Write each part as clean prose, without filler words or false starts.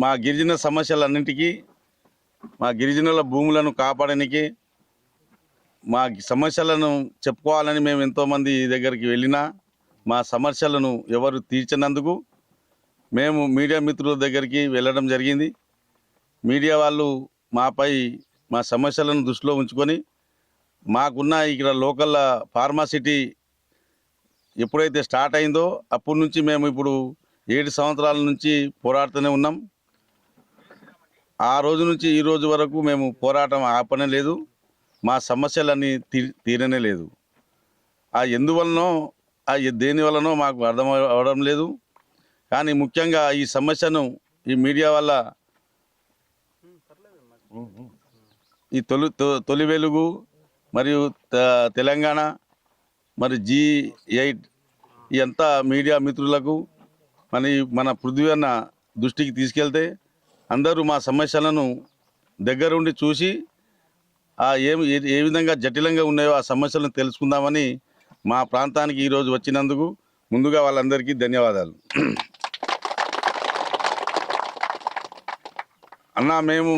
మా గిరిజన సమస్యలన్నింటికీ మా గిరిజనుల భూములను కాపాడడానికి మా సమస్యలను చెప్పుకోవాలని మేము ఎంతోమంది దగ్గరికి వెళ్ళినా మా సమస్యలను ఎవరు తీర్చినందుకు మేము మీడియా మిత్రుల దగ్గరికి వెళ్ళడం జరిగింది. మీడియా వాళ్ళు మాపై మా సమస్యలను దృష్టిలో ఉంచుకొని మాకున్న ఇక్కడ లోకల్ ఫార్మాసిటీ ఎప్పుడైతే స్టార్ట్ అయిందో అప్పటి నుంచి మేము ఇప్పుడు 7 సంవత్సరాల నుంచి పోరాడుతూనే ఉన్నాం. ఆ రోజు నుంచి ఈ రోజు వరకు మేము పోరాటం ఆపనే లేదు. మా సమస్యలన్నీ తీరనే లేదు. ఎందువలనో దేనివల్లనో మాకు అర్థం అవడం లేదు. కానీ ముఖ్యంగా ఈ సమస్యను ఈ మీడియా వల్ల ఈ తొలి వెలుగు మరియు తెలంగాణ మరి G8 ఈ అంతా మీడియా మిత్రులకు మన పృథ్వీ అన్న దృష్టికి తీసుకెళ్తే అందరూ మా సమస్యలను దగ్గరుండి చూసి ఏ విధంగా జటిలంగా ఉన్నాయో ఆ సమస్యలను తెలుసుకుందామని మా ప్రాంతానికి ఈరోజు వచ్చినందుకు ముందుగా వాళ్ళందరికీ ధన్యవాదాలు. అన్న, మేము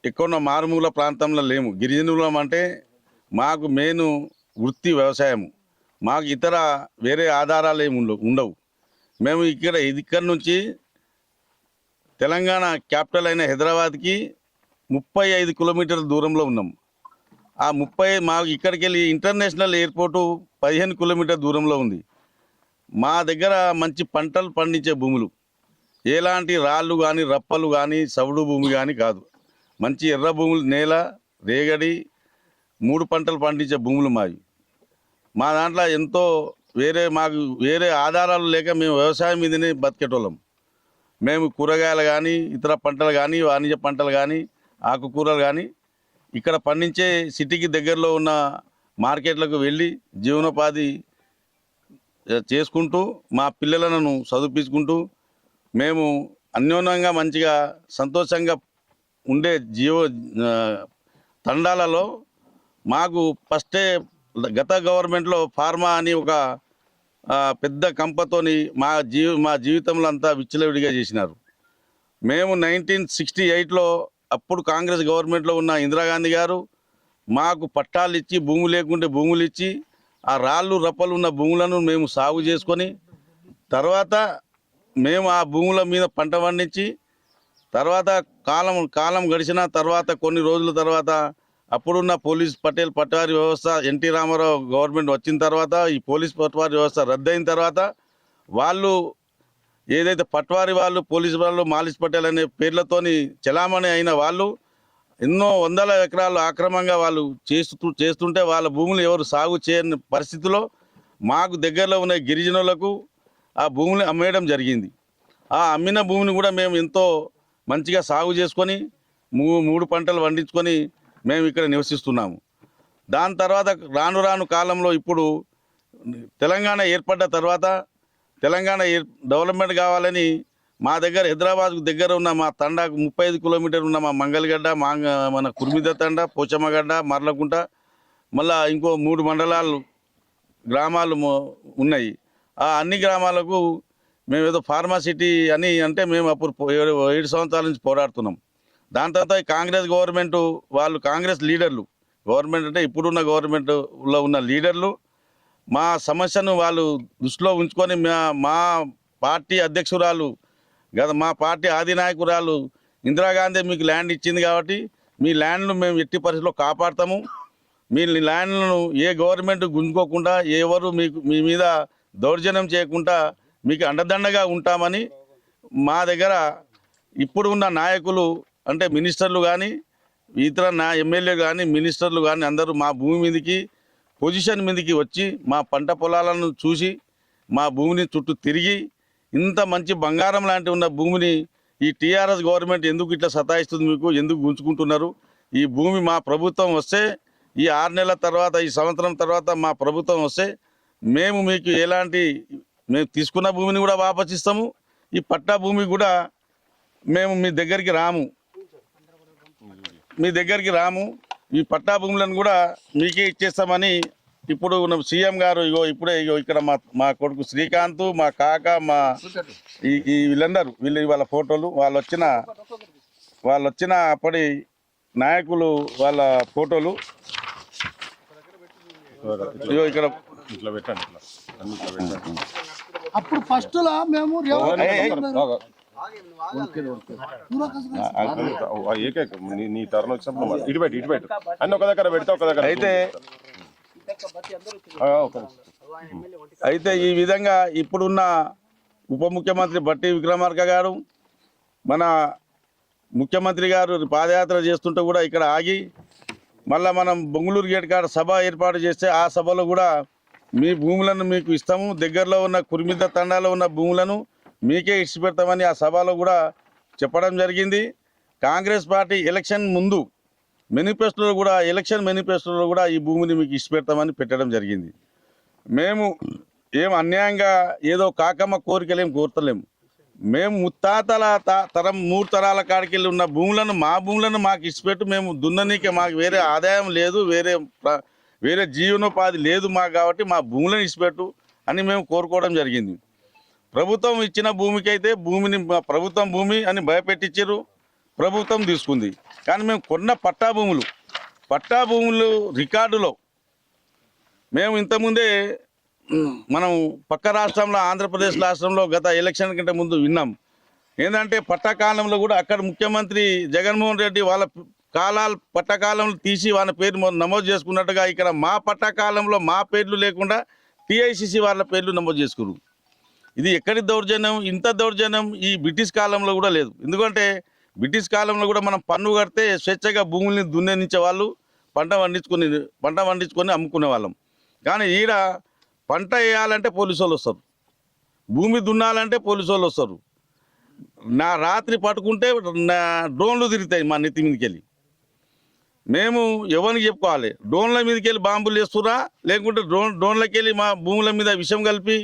ఎక్కడున్న మారుమూల ప్రాంతంలో లేము. గిరిజనులం అంటే మాకు మెయిన్ వృత్తి వ్యవసాయము. మాకు ఇతర వేరే ఆధారాలు ఏమి ఉండవు. మేము ఇక్కడ నుంచి తెలంగాణ క్యాపిటల్ అయిన హైదరాబాద్కి 35 కిలోమీటర్ల దూరంలో ఉన్నాం. మాకు ఇక్కడికి వెళ్ళి ఇంటర్నేషనల్ ఎయిర్పోర్టు 15 కిలోమీటర్ల దూరంలో ఉంది. మా దగ్గర మంచి పంటలు పండించే భూములు, ఎలాంటి రాళ్ళు కానీ రప్పలు కానీ సవుడు భూమి కానీ కాదు. మంచి ఎర్ర భూములు, నేల రేగడి 3 పంటలు పండించే భూములు మావి. మా దాంట్లో ఎంతో మాకు వేరే ఆధారాలు లేక మేము వ్యవసాయం మీదనే బతికేటోళ్ళం. మేము కూరగాయలు కానీ ఇతర పంటలు కానీ వాణిజ్య పంటలు కానీ ఆకుకూరలు కానీ ఇక్కడ పండించే సిటీకి దగ్గరలో ఉన్న మార్కెట్లకు వెళ్ళి జీవనోపాధి చేసుకుంటూ మా పిల్లలను చదివించుకుంటూ మేము అన్యోన్యంగా మంచిగా సంతోషంగా ఉండే తండాలలో మాకు ఫస్టే గత గవర్నమెంట్లో ఫార్మా అని ఒక పెద్ద కంపతోని మా జీవితంలో అంతా విచ్చలవిడిగా చేసినారు. మేము 1968లో అప్పుడు కాంగ్రెస్ గవర్నమెంట్లో ఉన్న ఇందిరాగాంధీ గారు మాకు పట్టాలు ఇచ్చి భూములు లేకుంటే భూములు ఇచ్చి ఆ రాళ్ళు రప్పలు ఉన్న భూములను మేము సాగు చేసుకొని తర్వాత మేము ఆ భూముల మీద పంట పండించి తర్వాత కాలం గడిచిన తర్వాత కొన్ని రోజుల తర్వాత అప్పుడున్న పోలీస్ పట్వారీ వ్యవస్థ ఎన్టీ రామారావు గవర్నమెంట్ వచ్చిన తర్వాత ఈ పోలీస్ పట్వారీ వ్యవస్థ రద్దయిన తర్వాత వాళ్ళు ఏదైతే పట్వారీ వాళ్ళు పోలీసు వాళ్ళు మాలిష్ పటేల్ అనే పేర్లతోని చలామణి అయిన వాళ్ళు ఎన్నో వందల ఎకరాలు ఆక్రమంగా వాళ్ళు చేస్తుంటే వాళ్ళ భూములు ఎవరు సాగు చేయని పరిస్థితిలో మాకు దగ్గరలో ఉన్న గిరిజనులకు ఆ భూములు అమ్మేయడం జరిగింది. ఆ అమ్మిన భూమిని కూడా మేము ఎంతో మంచిగా సాగు చేసుకొని 3 పంటలు పండించుకొని మేము ఇక్కడ నివసిస్తున్నాము. దాని తర్వాత రాను కాలంలో ఇప్పుడు తెలంగాణ ఏర్పడ్డ తర్వాత తెలంగాణ డెవలప్మెంట్ కావాలని మా దగ్గర హైదరాబాద్కు దగ్గర ఉన్న మా తండాకు 35 కిలోమీటర్లు ఉన్న మా మంగళగడ్డ, మన కుర్మిద తండ, పోచమ్మగడ్డ, మర్లకుంట, మళ్ళా ఇంకో 3 మండలాలు గ్రామాలు ఉన్నాయి. ఆ అన్ని గ్రామాలకు మేము ఏదో ఫార్మాసిటీ అని అంటే మేము అప్పుడు 7 సంవత్సరాల నుంచి పోరాడుతున్నాం. దాని తర్వాత కాంగ్రెస్ గవర్నమెంట్ వాళ్ళు కాంగ్రెస్ లీడర్లు గవర్నమెంట్ అంటే ఇప్పుడున్న గవర్నమెంట్లో ఉన్న లీడర్లు మా సమస్యను వాళ్ళు దృష్టిలో ఉంచుకొని మా పార్టీ అధ్యక్షురాలు మా పార్టీ ఆదినాయకురాలు ఇందిరాగాంధీ మీకు ల్యాండ్ ఇచ్చింది కాబట్టి మీ ల్యాండ్ను మేము ఎట్టి పరిస్థితుల్లో కాపాడతాము, మీ ల్యాండ్లను ఏ గవర్నమెంట్ గుంజుకోకుండా ఎవరు మీ మీద దౌర్జన్యం చేయకుండా మీకు అండదండగా ఉంటామని మా దగ్గర ఇప్పుడు ఉన్న నాయకులు అంటే మినిస్టర్లు కానీ ఇతర ఎమ్మెల్యే కానీ మినిస్టర్లు కానీ అందరూ మా భూమి మీదకి పొజిషన్ మీదకి వచ్చి మా పంట పొలాలను చూసి మా భూమిని చుట్టూ తిరిగి ఇంత మంచి బంగారం లాంటి ఉన్న భూమిని ఈ టీఆర్ఎస్ గవర్నమెంట్ ఎందుకు ఇట్లా సతాయిస్తుంది, మీకు ఎందుకు గుంజుకుంటున్నారు, ఈ భూమి మా ప్రభుత్వం వస్తే ఈ 6 నెలల తర్వాత ఈ సంవత్సరం తర్వాత మా ప్రభుత్వం వస్తే మేము మీకు మేము తీసుకున్న భూమిని కూడా వాపసిస్తాము, ఈ పట్టా భూమి కూడా మేము మీ దగ్గరికి రాము, ఈ పట్టా భూములను కూడా మీకే ఇచ్చేస్తామని ఇప్పుడు సీఎం గారు ఇప్పుడే ఇక్కడ మా కొడుకు శ్రీకాంత్, మా కాక, మా వీళ్ళందరూ వాళ్ళ ఫోటోలు, వాళ్ళు వచ్చిన అప్పటి నాయకులు వాళ్ళ ఫోటోలు ఇక్కడ ఇట్లా పెట్టండి. అప్పుడు ఫస్ట్ లా మేము నీ టర్న్ వచ్చినప్పుడు ఇటు పెట్టు అన్ని ఒక దగ్గర పెడితే ఒక దగ్గర అయితే ఈ విధంగా ఇప్పుడున్న ఉప ముఖ్యమంత్రి బట్టి విక్రమార్క గారు, మన ముఖ్యమంత్రి గారు పాదయాత్ర చేస్తుంటే కూడా ఇక్కడ ఆగి మళ్ళీ మనం బొంగుళూరు గేట్ కాడ సభ ఏర్పాటు చేస్తే ఆ సభలో కూడా మీ భూములను మీకు ఇస్తాము, దగ్గరలో ఉన్న కుర్మిద్ద తండాలో ఉన్న భూములను మీకే ఇచ్చిపెడతామని ఆ సభలో కూడా చెప్పడం జరిగింది. కాంగ్రెస్ పార్టీ ఎలక్షన్ ముందు మేనిఫెస్టోలో కూడా, ఎలక్షన్ మేనిఫెస్టోలో కూడా ఈ భూమిని మీకు ఇచ్చిపెడతామని పెట్టడం జరిగింది. మేము ఏం అన్యాయంగా ఏదో కాకమ్మ కోరికలేం కోరతలేము. మేము ముత్తాతల తరం 3 తరాల కాడికెళ్ళి ఉన్న భూములను, మా భూములను మాకు ఇచ్చిపెట్టు, మేము దున్ననీకే, మాకు వేరే ఆదాయం లేదు, వేరే జీవనోపాధి లేదు మాకు, కాబట్టి మా భూములను ఇచ్చిపెట్టు అని మేము కోరుకోవడం జరిగింది. ప్రభుత్వం ఇచ్చిన భూమికైతే భూమిని ప్రభుత్వం భూమి అని భయపెట్టించారు, ప్రభుత్వం తీసుకుంది. కానీ మేము కొన్న పట్టా భూములు రికార్డులో మేము ఇంతకుముందే మనం పక్క రాష్ట్రంలో, ఆంధ్రప్రదేశ్ రాష్ట్రంలో గత ఎలక్షన్ కంటే ముందు విన్నాం. ఏంటంటే పట్టకాలంలో కూడా అక్కడ ముఖ్యమంత్రి జగన్మోహన్ రెడ్డి వాళ్ళ పట్టకాలంలో తీసి వాళ్ళ పేరు నమోదు చేసుకున్నట్టుగా ఇక్కడ మా పట్టకాలంలో మా పేర్లు లేకుండా టీఐసిసి వాళ్ళ పేర్లు నమోదు చేసుకున్నారు. ఇది ఎక్కడి దౌర్జన్యం? ఇంత దౌర్జన్యం ఈ బ్రిటిష్ కాలంలో కూడా లేదు. ఎందుకంటే బ్రిటిష్ కాలంలో కూడా మనం పన్ను కడితే స్వేచ్ఛగా భూముల్ని దున్నేనిచ్చే వాళ్ళు, పంట వండించుకొని అమ్ముకునే వాళ్ళం. కానీ ఈడ పంట వేయాలంటే పోలీసు వాళ్ళు వస్తారు, భూమి దున్నాలంటే పోలీసు వాళ్ళు వస్తారు. నా రాత్రి పట్టుకుంటే డ్రోన్లు తిరుగుతాయి మా నెత్తి మీదకి వెళ్ళి. మేము ఎవరికి చెప్పుకోవాలి? డ్రోన్ల మీదకి వెళ్ళి బాంబులు వేస్తురా, లేకుంటే డ్రోన్లకి వెళ్ళి మా భూముల మీద విషం కలిపి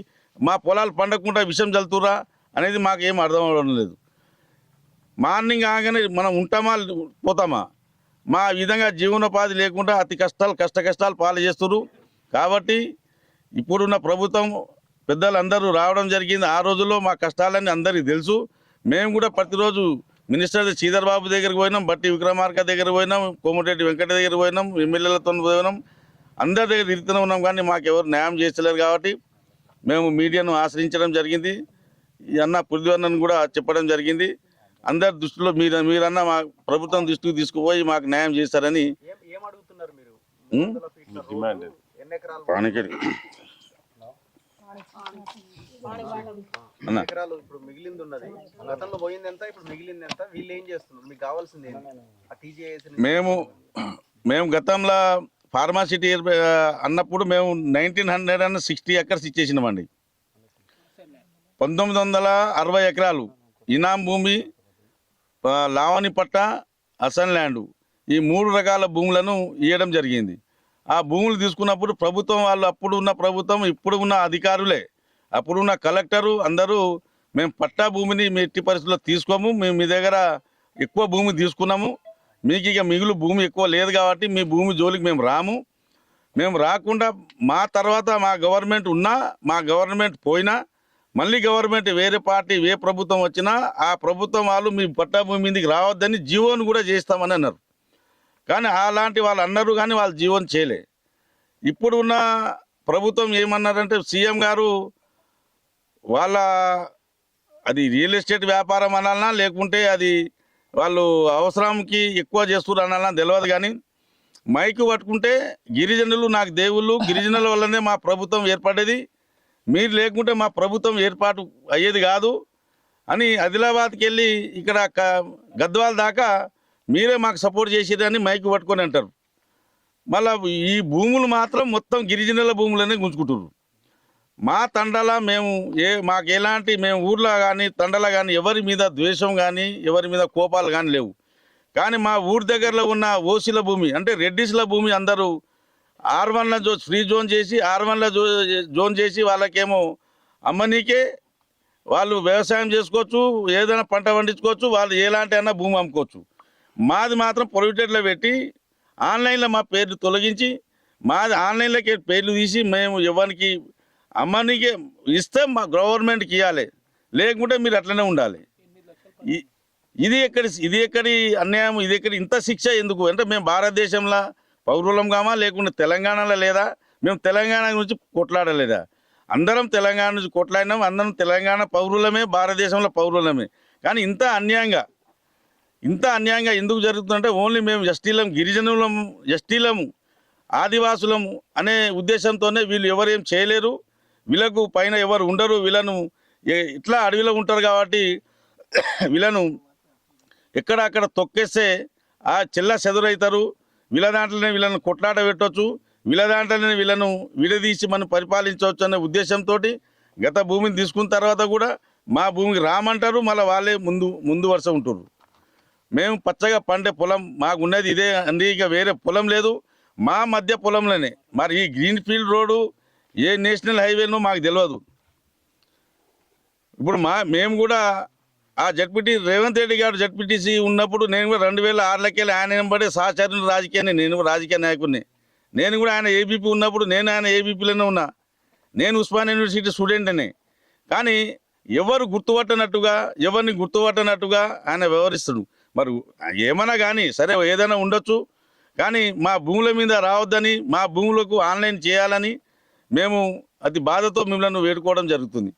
మా పొలాలు పండకుండా విషం చల్లుతురా అనేది మాకు ఏం అర్థం అవ్వడం లేదు. మార్నింగ్ ఆగానే మనం ఉంటామా పోతామా? మా విధంగా జీవనోపాధి లేకుండా అతి కష్టాలు పాలు చేస్తున్నారు. కాబట్టి ఇప్పుడున్న ప్రభుత్వం పెద్దలందరూ రావడం జరిగింది. ఆ రోజుల్లో మా కష్టాలన్నీ అందరికీ తెలుసు. మేము కూడా ప్రతిరోజు మినిస్టర్ శ్రీధర్ బాబు దగ్గరికి పోయినాం, బట్టి విక్రమార్క దగ్గర పోయినాం, కోమటిరెడ్డి వెంకట దగ్గర పోయినాం, ఎమ్మెల్యేలతో పోయినాం, అందరి దగ్గర తిరుగుతూనే ఉన్నాం. కానీ మాకు ఎవరు న్యాయం చేస్తలేరు. కాబట్టి మేము మీడియాను ఆశ్రయించడం జరిగింది. ఈ అన్న పురిదివన్నను కూడా చెప్పడం జరిగింది. అందరి దృష్టిలో మీరన్నా మా ప్రభుత్వం దృష్టికి తీసుకుపోయి మాకు న్యాయం చేస్తారని. ఇప్పుడు మిగిలింది ఉన్నది, గతంలో పోయింది ఎంత, ఇప్పుడు మిగిలింది ఎంత, వీళ్ళు ఏం చేస్తున్నారు, మీకు కావాల్సింది మేము గతంలో ఫార్మాసిటీ అన్నప్పుడు మేము 1960 ఎకర్స్ ఇచ్చేసినామండి. 1960 ఎకరాలు ఇనాం భూమి, లావణి పట్ట, అసన్ ల్యాండ్, ఈ 3 రకాల భూములను ఇవ్వడం జరిగింది. ఆ భూములు తీసుకున్నప్పుడు ప్రభుత్వం వాళ్ళు, అప్పుడు ఉన్న ప్రభుత్వం, ఇప్పుడు ఉన్న అధికారులే, అప్పుడున్న కలెక్టరు అందరూ మేము పట్టా భూమిని మీ ఎట్టి పరిస్థితుల్లో తీసుకోము, మేము మీ దగ్గర ఎక్కువ భూమి తీసుకున్నాము, మీకు ఇక మిగులు భూమి ఎక్కువ లేదు కాబట్టి మీ భూమి జోలికి మేము రాకుండా మా తర్వాత మా గవర్నమెంట్ ఉన్నా, మా గవర్నమెంట్ పోయినా, మళ్ళీ గవర్నమెంట్ వేరే పార్టీ ఏ ప్రభుత్వం వచ్చినా ఆ ప్రభుత్వం వాళ్ళు మీ పట్టా భూమి మీదకి రావద్దని జీవోను కూడా చేస్తామని అన్నారు. కానీ అలాంటి వాళ్ళు అన్నారు, కానీ వాళ్ళు జీవోని చేయలే. ఇప్పుడు ఉన్న ప్రభుత్వం ఏమన్నారంటే సీఎం గారు వాళ్ళ అది రియల్ ఎస్టేట్ వ్యాపారం అనాలన్నా, లేకుంటే అది వాళ్ళు అవసరంకి ఎక్కువ చేస్తున్నారు అనాలన్నా తెలియదు. కానీ మైకు పట్టుకుంటే గిరిజనులు నాకు దేవుళ్ళు, గిరిజనుల వల్లనే మా ప్రభుత్వం ఏర్పడేది, మీరు లేకుంటే మా ప్రభుత్వం ఏర్పాటు అయ్యేది కాదు అని ఆదిలాబాద్కి వెళ్ళి ఇక్కడ గద్వాల దాకా మీరే మాకు సపోర్ట్ చేసేదని మైకు పట్టుకొని అంటారు. మళ్ళీ ఈ భూములు మాత్రం మొత్తం గిరిజనుల భూములనే గుంజుకుంటున్నారు. మా తండల మాకు ఎలాంటి మేము ఊర్లో కానీ తండల కానీ ఎవరి మీద ద్వేషం కానీ ఎవరి మీద కోపాలు కానీ లేవు. కానీ మా ఊరి దగ్గరలో ఉన్న ఓసీల భూమి అంటే రెడ్డిస్ల భూమి అందరూ R1 ఫ్రీ జోన్ చేసి R1 జోన్ చేసి వాళ్ళకేమో అమ్మనీకే, వాళ్ళు వ్యవసాయం చేసుకోవచ్చు, ఏదైనా పంట పండించుకోవచ్చు, వాళ్ళు ఎలాంటి అయినా భూమి అమ్ముకోవచ్చు. మాది మాత్రం ప్రొహిబిటెడ్లో పెట్టి ఆన్లైన్లో మా పేర్లు తొలగించి మాది ఆన్లైన్లోకి పేర్లు తీసి మేము ఎవరికి అమ్మనికి ఇస్తే మా గవర్నమెంట్కి ఇవ్వాలి, లేకుంటే మీరు అట్లనే ఉండాలి. ఇది ఎక్కడి అన్యాయం, ఇది ఎక్కడి ఇంత శిక్ష ఎందుకు అంటే మేము భారతదేశంలో పౌరులం కామా, లేకుంటే తెలంగాణలో లేదా, మేము తెలంగాణ గురించి కొట్లాడలేదా? అందరం తెలంగాణ నుంచి కొట్లాడినాం, అందరం తెలంగాణ పౌరులమే, భారతదేశంలో పౌరులమే. కానీ ఇంత అన్యాయంగా ఎందుకు జరుగుతుందంటే ఓన్లీ మేము ఎస్టీలము ఆదివాసులము అనే ఉద్దేశంతోనే వీళ్ళు ఎవరేం చేయలేరు, వీళ్ళకు పైన ఎవరు ఉండరు, వీళ్ళను ఇట్లా అడవిలో ఉంటారు కాబట్టి వీళ్ళను ఎక్కడ అక్కడ తొక్కేస్తే ఆ చెదురవుతారు. వీళ్ళ దాంట్లోనే వీళ్ళను కొట్లాట పెట్టవచ్చు, వీళ్ళ దాంట్లోనే వీళ్ళను విడదీసి మనం పరిపాలించవచ్చు అనే ఉద్దేశంతో గత భూమిని తీసుకున్న తర్వాత కూడా మా భూమికి రామంటారు, మళ్ళీ వాళ్ళే ముందు వరుస ఉంటారు. మేము పచ్చగా పండే పొలం మాకు ఉన్నది ఇదే అండి, ఇక వేరే పొలం లేదు. మా మధ్య పొలంలోనే మరి ఈ గ్రీన్ ఫీల్డ్ రోడ్డు ఏ నేషనల్ హైవేనో మాకు తెలియదు. ఇప్పుడు మేము కూడా ఆ రేవంత్ రెడ్డి గారు జడ్పీటీసీ ఉన్నప్పుడు నేను కూడా 2006 ఆయన వెంబడే సహచరుని రాజకీయాన్ని, నేను రాజకీయ నాయకుడిని. నేను కూడా ఆయన ఏబీపీ ఉన్నప్పుడు నేను ఆయన ఏబీపీలోనే ఉన్నా. నేను ఉస్మానియా యూనివర్సిటీ స్టూడెంట్ని. కానీ ఎవరిని గుర్తుపట్టనట్టుగా ఆయన వ్యవహరిస్తాడు. మరి ఏమన్నా కానీ సరే ఏదైనా ఉండొచ్చు, కానీ మా భూముల మీద రావద్దని, మా భూములకు ఆన్లైన్ చేయాలని మేము అతి బాధతో మిమ్మల్ని వేడుకోవడం జరుగుతుంది.